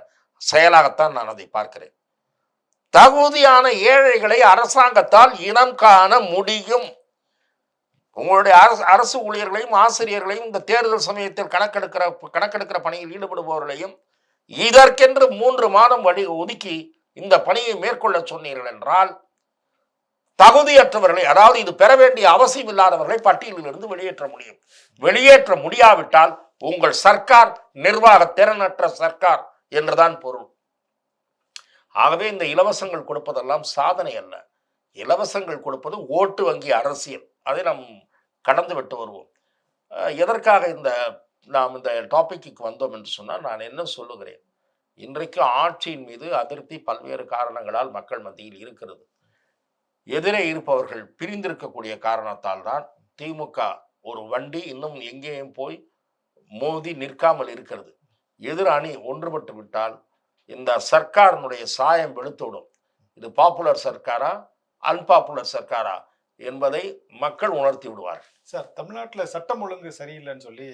செயலாகத்தான் நான் அதை பார்க்கிறேன். தகுதியான ஏழைகளை அரசாங்கத்தால் இனம் காண முடியும். உங்களுடைய அரசு ஊழியர்களையும் ஆசிரியர்களையும் இந்த தேர்தல் சமயத்தில் கணக்கெடுக்கிற பணியில் ஈடுபடுபவர்களையும் இதற்கென்று 3 மாதம் ஒதுக்கி இந்த பணியை மேற்கொள்ள சொன்னீர்கள் என்றால், தகுதியற்றவர்களை, அதாவது இது பெற வேண்டிய அவசியம் இல்லாதவர்களை பட்டியலில் இருந்து வெளியேற்ற முடியும். வெளியேற்ற முடியாவிட்டால் உங்கள் சர்க்கார் நிர்வாக திறனற்ற சர்க்கார் என்றுதான் பொருள். ஆகவே இந்த இலவசங்கள் கொடுப்பதெல்லாம் சாதனை அல்ல. இலவசங்கள் கொடுப்பது ஓட்டு வங்கி அரசியல். அதை நாம் கடந்து விட்டு வருவோம். எதற்காக நாம் இந்த டாபிக்கு வந்தோம் என்று சொன்னால், நான் என்ன சொல்லுகிறேன், இன்றைக்கு ஆட்சியின் மீது அதிருப்தி பல்வேறு காரணங்களால் மக்கள் மத்தியில் இருக்கிறது. எதிரே இருப்பவர்கள் பிரிந்திருக்கக்கூடிய காரணத்தால் தான் திமுக ஒரு வண்டி இன்னும் எங்கேயும் போய் மோதி நிற்காமல் இருக்கிறது. எதிர் அணி ஒன்றுபட்டு விட்டால் இந்த சர்க்காரினுடைய சாயம் வெளுத்துவிடும். இது பாப்புலர் சர்க்காரா அன்பாப்புலர் சர்க்காரா என்பதை மக்கள் உணர்த்தி விடுவார். சார், தமிழ்நாட்டில் சட்டம் ஒழுங்கு சரியில்லைன்னு சொல்லி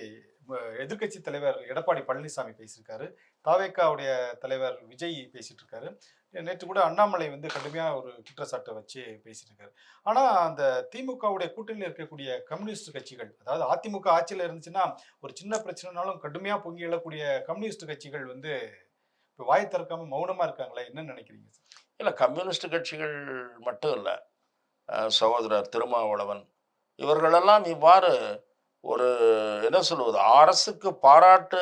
எதிர்க்கட்சி தலைவர் எடப்பாடி பழனிசாமி பேசியிருக்காரு. தாவேக்காவுடைய தலைவர் விஜய் பேசிட்டு இருக்காரு. நேற்று கூட அண்ணாமலை வந்து கடுமையாக ஒரு குற்றச்சாட்டை வச்சு பேசிட்டு இருக்காரு. ஆனால் அந்த திமுகவுடைய கூட்டணியில் இருக்கக்கூடிய கம்யூனிஸ்ட் கட்சிகள், அதாவது அதிமுக ஆட்சியில் இருந்துச்சுன்னா ஒரு சின்ன பிரச்சனைனாலும் கடுமையாக பொங்கி எழக்கூடிய கம்யூனிஸ்ட் கட்சிகள் வந்து இப்போ வாய் திறக்காம மௌனமா இருக்காங்களே, என்ன நினைக்கிறீங்க சார்? இல்லை, கம்யூனிஸ்ட் கட்சிகள் மட்டும் இல்லை, சகோதரர் திருமாவளவன் இவர்களெல்லாம் இவ்வாறு ஒரு என்ன சொல்வது, அரசுக்கு பாராட்டு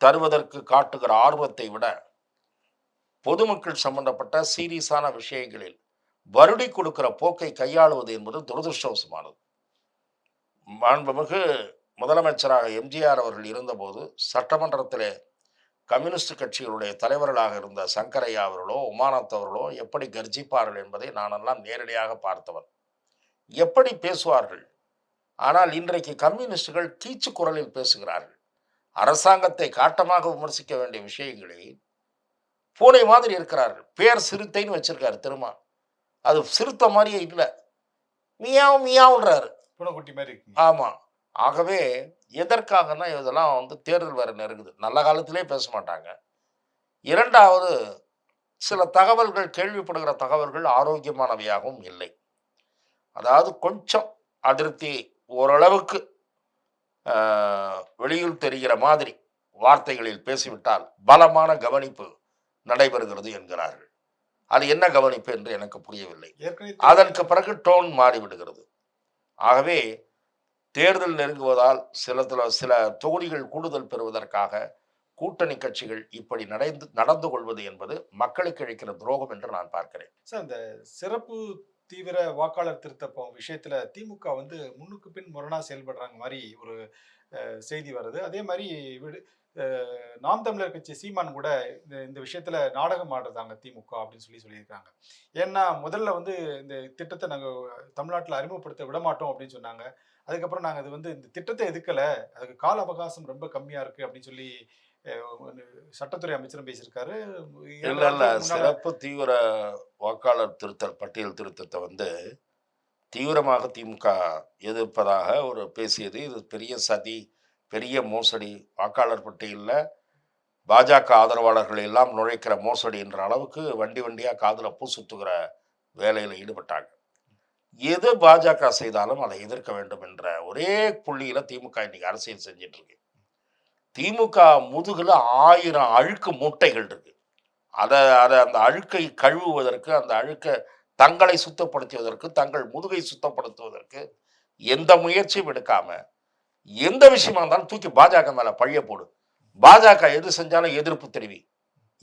தருவதற்கு காட்டுகிற ஆர்வத்தை விட பொதுமக்கள் சம்பந்தப்பட்ட சீரியஸான விஷயங்களில் வருடி கொடுக்கிற போக்கை கையாளுவது என்பது துரதிருஷ்டவசமானது. மாண்புமிகு முதலமைச்சராக எம்ஜிஆர் அவர்கள் இருந்தபோது சட்டமன்றத்திலே கம்யூனிஸ்ட் கட்சிகளுடைய தலைவர்களாக இருந்த சங்கரையா அவர்களோ உமாநாத் அவர்களோ எப்படி கர்ஜிப்பார்கள் என்பதை நானெல்லாம் நேரடியாக பார்த்தவன். எப்படி பேசுவார்கள். ஆனால் இன்றைக்கு கம்யூனிஸ்டுகள் கீச்சு குரலில் பேசுகிறார்கள். அரசாங்கத்தை காட்டமாக விமர்சிக்க வேண்டிய விஷயங்களை பூனை மாதிரி இருக்கிறார்கள். பேர் சிறுத்தைன்னு வச்சிருக்காரு திருமா. அது சிறுத்தை மாதிரியே இல்லை, மியாவும் மியாவுன்றாரு, பூனைக்குட்டி மாதிரி இருக்கு. ஆமாம். ஆகவே எதற்காகனா இதெல்லாம் வந்து தேர்தல் வேறு நெருங்குது. நல்ல காலத்திலே பேச மாட்டாங்க. இரண்டாவது, சில தகவல்கள், கேள்விப்படுகிற தகவல்கள் ஆரோக்கியமானவையாகவும் இல்லை. அதாவது கொஞ்சம் அதிருப்தி ஓரளவுக்கு வெளியில் தெரிகிற மாதிரி வார்த்தைகளில் பேசிவிட்டால் பலமான கவனிப்பு நடைபெறுகிறது என்கிறார்கள். அது என்ன கவனிப்பு என்று எனக்கு புரியவில்லை. அதற்கு பிறகு டோன் மாறிவிடுகிறது. ஆகவே தேர்தல் நெருங்குவதால் சில தொகுதிகள் கூடுதல் பெறுவதற்காக கூட்டணி கட்சிகள் இப்படி நடந்து கொள்வது என்பது மக்களுக்கு இழைக்கிற துரோகம் என்று நான் பார்க்கிறேன். சார், இந்த சிறப்பு தீவிர வாக்காளர் திருத்த விஷயத்துல திமுக வந்து முன்னுக்கு பின் முரணா செயல்படுறாங்க மாதிரி ஒரு செய்தி வருது. அதே மாதிரி நாம் தமிழர் கட்சி சீமான் கூட இந்த விஷயத்துல நாடகம் ஆடுறதாங்க திமுக அப்படின்னு சொல்லியிருக்காங்க. ஏன்னா முதல்ல வந்து இந்த திட்டத்தை நாங்கள் தமிழ்நாட்டில் அறிமுகப்படுத்த விட மாட்டோம் அப்படின்னு சொன்னாங்க. அதுக்கப்புறம் நாங்கள் அது வந்து இந்த திட்டத்தை எதுக்கல, அதுக்கு கால அவகாசம் ரொம்ப கம்மியா இருக்கு அப்படின்னு சொல்லி சட்டத்துறை அமைச்சரும் பேசியிருக்காரு. இல்ல, சிறப்பு தீவிர வாக்காளர் பட்டியல் திருத்தத்தை வந்து தீவிரமாக திமுக எதிர்ப்பதாக ஒரு பேசியது. இது பெரிய சதி, பெரிய மோசடி, வாக்காளர் பட்டியலில் பாஜக ஆதரவாளர்கள் எல்லாம் நுழைக்கிற மோசடி என்ற அளவுக்கு வண்டியாக காதில் பூ சுத்துகிற வேலையில் ஈடுபட்டாங்க. எது பாஜக செய்தாலும் அதை எதிர்க்க வேண்டும் என்ற ஒரே புள்ளியில திமுக இன்னைக்கு அரசியல் செஞ்சிட்டு இருக்கு. திமுக முதுகுல 1000 அழுக்கு மூட்டைகள் இருக்கு. அத அத அந்த அழுக்கை கழுவுவதற்கு, அந்த அழுக்க தங்களை சுத்தப்படுத்துவதற்கு, தங்கள் முதுகை சுத்தப்படுத்துவதற்கு எந்த முயற்சியும் எடுக்காம, எந்த விஷயமா இருந்தாலும் தூக்கி பாஜக மேல பழிய போடு. பாஜக எது செஞ்சாலும் எதிர்ப்பு தெரிவி.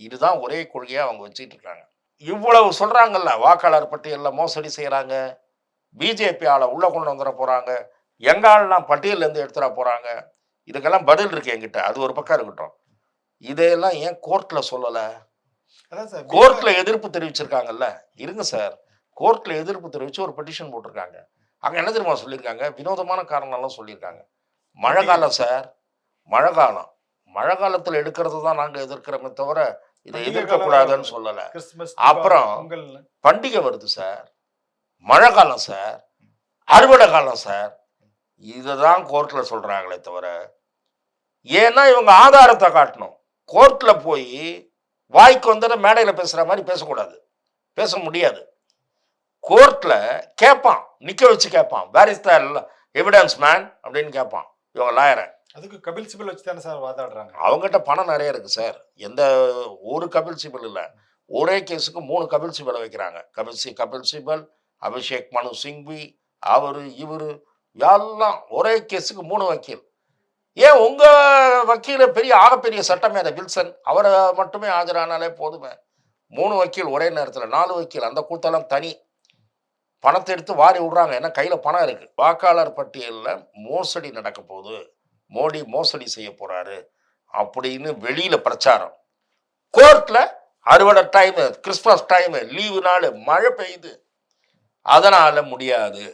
இதுதான் ஒரே கொள்கையா அவங்க வச்சுட்டு இருக்காங்க. இவ்வளவு சொல்றாங்கல்ல, வாக்காளர் பட்டியல்ல மோசடி செய்யறாங்க, பிஜேபி ஆள உள்ள கொண்டு வந்துட போறாங்க, எங்க ஆள்லாம் பட்டியல்ல இருந்து எடுத்துட போறாங்க. இதுக்கெல்லாம் பதில் இருக்கு என்கிட்ட. அது ஒரு பக்கம் இருக்கட்டும். இதையெல்லாம் ஏன் கோர்ட்ல சொல்லல? அதான் சார் கோர்ட்ல எதிர்ப்பு தெரிவிச்சிருக்காங்கல்ல. இருங்க சார். கோர்ட்ல எதிர்ப்பு தெரிவிச்சு ஒரு பெட்டிஷன் போட்டிருக்காங்க. அங்க என்ன தெரியுமா சொல்லியிருக்காங்க? வினோதமான காரணம்லாம் சொல்லியிருக்காங்க. மழை காலம் சார். மழை காலம். மழை காலத்துல எடுக்கிறது தான் நாங்க எதிர்க்கிறோமே தவிர, இதை பண்டிகை எதிர்க்கக்கூடாதுன்னு காலம் சொல்லல. கிறிஸ்துமஸ், அப்புறம் பொங்கல். பண்டிகை வருது சார். மழை காலம் சார். அறுவடை காலம் சார். இதுதான் கோர்ட்ல சொல்றாங்களே தவிர, ஏன்னா இவங்க ஆதாரத்தை காட்டணும். கோர்ட்ல போய் வாய்க்கு வந்ததை மேடையில பேசுற மாதிரி பேசக்கூடாது. பேச முடியாது. கோர்ட்ல கேட்பான். நிக்க வச்சு கேட்பான். Where is the evidence man அப்படின்னு கேட்பான் இவங்க லாயரை. அதுக்கு கபில் சிபல் வச்சு தானே சார் வாதாடுறாங்க. அவங்ககிட்ட பணம் நிறைய இருக்கு சார். எந்த ஒரு கபில் சிபல் இல்லை. ஒரே கேஸுக்கு 3 கபில் சிபலை வைக்கிறாங்க. கபில் சிபல், அபிஷேக் மனு சிங்வி, அவரு இவரு எல்லாம் ஒரே கேஸுக்கு 3 வக்கீல். ஏன் உங்க வக்கீல ஆகப்பெரிய சட்டமேதை வில்சன், அவரை மட்டுமே ஆஜரானாலே போதுமே. 3 வக்கீல் ஒரே நேரத்தில், 4 வக்கீல். அந்த கூட்டெல்லாம் தனி. பணத்தை எடுத்து வாரி விடுறாங்க. ஏன்னா கையில பணம் இருக்கு. வாக்காளர் பட்டியலில் மோசடி நடக்க போகுது, மோடி மோசடி செய்ய போறாரு அப்படின்னு வெளியில பிரச்சாரம். கோர்ட்ல அறுவடை டைம், கிறிஸ்துமஸ் டைம், லீவு நாள், மழை பெய்யுது, அதனால முடியாது.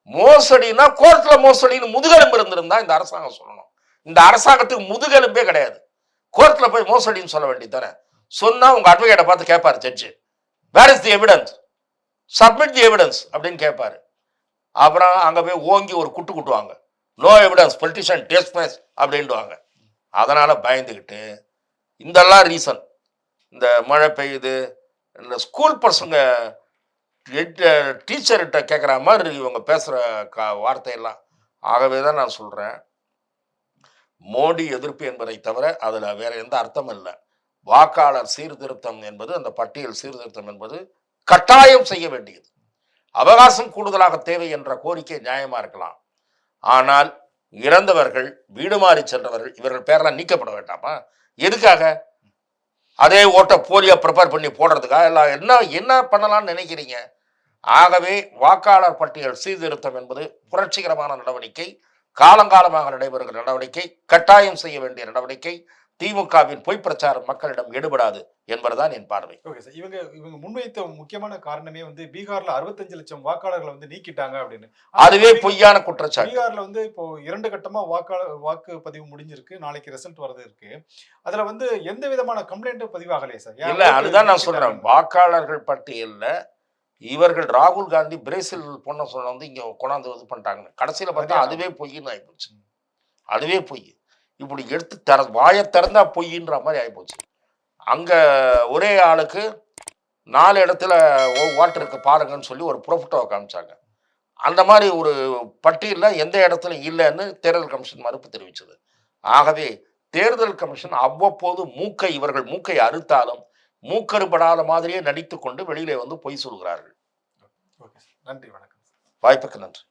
மோசடினா கோர்ட்ல மோசடின்னு முதுகெலும்பு இருந்திருந்தா இந்த அரசாங்கம் சொல்லணும். இந்த அரசாங்கத்துக்கு முதுகெலும்பே கிடையாது. கோர்ட்ல போய் மோசடின்னு சொல்ல வேண்டியதானே. சொன்னா உங்க அட்வொகேட்டை பார்த்து கேட்பாரு judge, where is the evidence, submit the evidence அப்படின்னு கேட்பாரு. அப்புறம் அங்க போய் ஓங்கி ஒரு குட்டு குட்டுவாங்க. நோ எவிடன்ஸ், பொலிட்டிஷியன் டிஸ்மிஸ் அப்படின்டுவாங்க. அதனால பயந்துக்கிட்டு இதெல்லாம் ரீசன். இந்த மழை பெய்யுது, இந்த ஸ்கூல் பசங்க டீச்சர்கிட்ட கேட்குற மாதிரி இவங்க பேசுகிற வார்த்தையெல்லாம். ஆகவே தான் நான் சொல்கிறேன், மோடி எதிர்ப்பு என்பதை தவிர அதில் வேற எந்த அர்த்தமும் இல்லை. வாக்காளர் சீர்திருத்தம் என்பது, அந்த பட்டியல் சீர்திருத்தம் என்பது கட்டாயம் செய்ய வேண்டியது. அவகாசம் கூடுதலாக தேவை என்ற கோரிக்கை நியாயமாக இருக்கலாம். ஆனால் இறந்தவர்கள், வீடு மாறி சென்றவர்கள், இவர்கள் பேரெல்லாம் நீக்கப்பட வேண்டாமா? எதுக்காக? அதே ஓட்டை போலியா ப்ரிப்பேர் பண்ணி போடுறதுக்காக எல்லாம் என்ன பண்ணலாம்னு நினைக்கிறீங்க? ஆகவே வாக்காளர் பட்டியல் சீர்திருத்தம் என்பது புரட்சிகரமான நடவடிக்கை, காலங்காலமாக நடைபெறுகிற நடவடிக்கை, கட்டாயம் செய்ய வேண்டிய நடவடிக்கை. திமுகவின் பொய் பிரச்சாரம் மக்களிடம் எடுபடாது என்பதுதான் என் பார்வை. Okay sir. இவங்க முன்வைத்த முக்கியமான காரணமே பீகார்ல 65 லட்சம் வாக்காளர்களை நீக்கிட்டாங்க அப்படின்னு. அதுவே பொய்யான குற்றச்சாட்டு. பீகார்ல இப்போ 2 கட்டமா வாக்குப்பதிவு முடிஞ்சிருக்கு. நாளைக்கு ரிசல்ட் வரது இருக்கு. அதுல எந்த விதமான கம்ப்ளைண்ட்டும் பதிவாகலையே சார். இல்ல, அதுதான் நான் சொல்றேன். வாக்காளர்கள் பட்டியல்ல இவர்கள் ராகுல் காந்தி பிரேசில் பொண்ணை சொன்ன இங்க கொண்டாந்து இது பண்ணிட்டாங்க. கடைசியில பார்த்தா அதுவே பொய்ன்னு ஆயிப்போச்சு. அதுவே பொய். இப்படி எடுத்து வாயை திறந்தா பொய்ன்ற மாதிரி ஆயிப்போச்சு. அங்க ஒரே ஆளுக்கு 4 இடத்துல ஓட்டு இருக்கு பாருங்கன்னு சொல்லி ஒரு ப்ரோஃபோட்டோவை காமிச்சாங்க. அந்த மாதிரி ஒரு பட்டியலில் எந்த இடத்துல இல்லைன்னு தேர்தல் கமிஷன் மறுப்பு தெரிவிச்சது. ஆகவே தேர்தல் கமிஷன் அவ்வப்போது இவர்கள் மூக்கை அறுத்தாலும் மூக்கறுபடாத மாதிரியே நடித்து கொண்டு வெளியிலே வந்து பொய் சொல்கிறார்கள். நன்றி, வணக்கம். வாய்ப்புக்கு நன்றி.